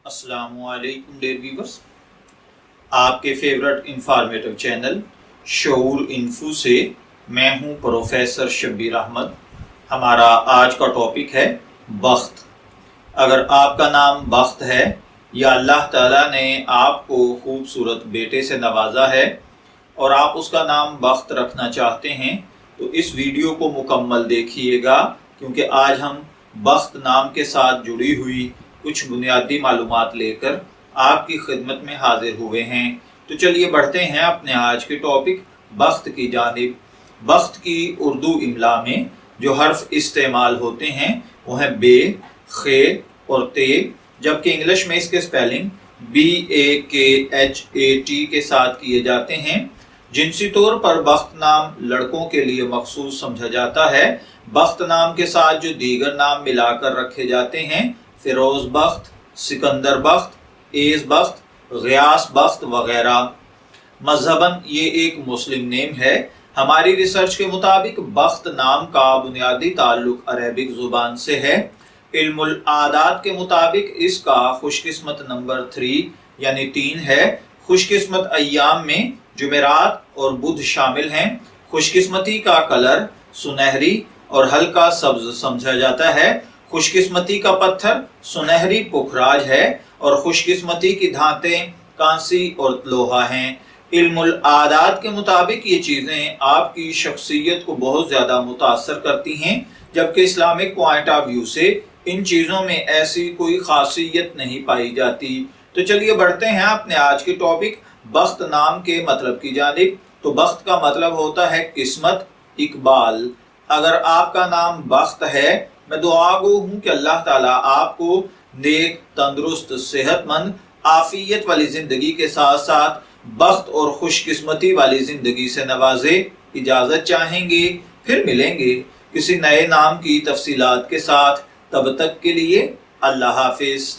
السلام علیکم dear viewers, آپ کے فیورٹ انفارمیٹو چینل شعور انفو سے میں ہوں پروفیسر شبیر احمد۔ ہمارا آج کا ٹاپک ہے بخت۔ اگر آپ کا نام بخت ہے یا اللہ تعالیٰ نے آپ کو خوبصورت بیٹے سے نوازا ہے اور آپ اس کا نام بخت رکھنا چاہتے ہیں تو اس ویڈیو کو مکمل دیکھیے گا، کیونکہ آج ہم بخت نام کے ساتھ جڑی ہوئی کچھ بنیادی معلومات لے کر آپ کی خدمت میں حاضر ہوئے ہیں۔ تو چلیے بڑھتے ہیں اپنے آج کے ٹاپک بخت کی جانب۔ بخت کی اردو املا میں جو حرف استعمال ہوتے ہیں وہ ہیں بے، خے اور تے، جبکہ انگلش میں اس کے سپیلنگ BAKHAT کے ساتھ کیے جاتے ہیں۔ جنسی طور پر بخت نام لڑکوں کے لیے مخصوص سمجھا جاتا ہے۔ بخت نام کے ساتھ جو دیگر نام ملا کر رکھے جاتے ہیں، فیروز بخت، سکندر بخت، ایز بخت، غیاث بخت وغیرہ۔ مذہباً یہ ایک مسلم نیم ہے۔ ہماری ریسرچ کے مطابق بخت نام کا بنیادی تعلق عربک زبان سے ہے۔ علم العادات کے مطابق اس کا خوش قسمت نمبر 3 یعنی 3 ہے۔ خوش قسمت ایام میں جمعرات اور بدھ شامل ہیں۔ خوش قسمتی کا کلر سنہری اور ہلکا سبز سمجھا جاتا ہے۔ خوش قسمتی کا پتھر سنہری پکھراج ہے اور خوش قسمتی کی دھاتیں کانسی اور لوہا ہیں۔ علم العادات کے مطابق یہ چیزیں آپ کی شخصیت کو بہت زیادہ متاثر کرتی ہیں، جبکہ اسلامک پوائنٹ آف ویو سے ان چیزوں میں ایسی کوئی خاصیت نہیں پائی جاتی۔ تو چلیے بڑھتے ہیں اپنے آج کے ٹاپک بخت نام کے مطلب کی جانب۔ تو بخت کا مطلب ہوتا ہے قسمت، اقبال۔ اگر آپ کا نام بخت ہے، میں دعا گو ہوں کہ اللہ تعالیٰ آپ کو نیک، تندرست، صحت مند، عافیت والی زندگی کے ساتھ ساتھ بخت اور خوش قسمتی والی زندگی سے نوازے۔ اجازت چاہیں گے، پھر ملیں گے کسی نئے نام کی تفصیلات کے ساتھ۔ تب تک کے لیے اللہ حافظ۔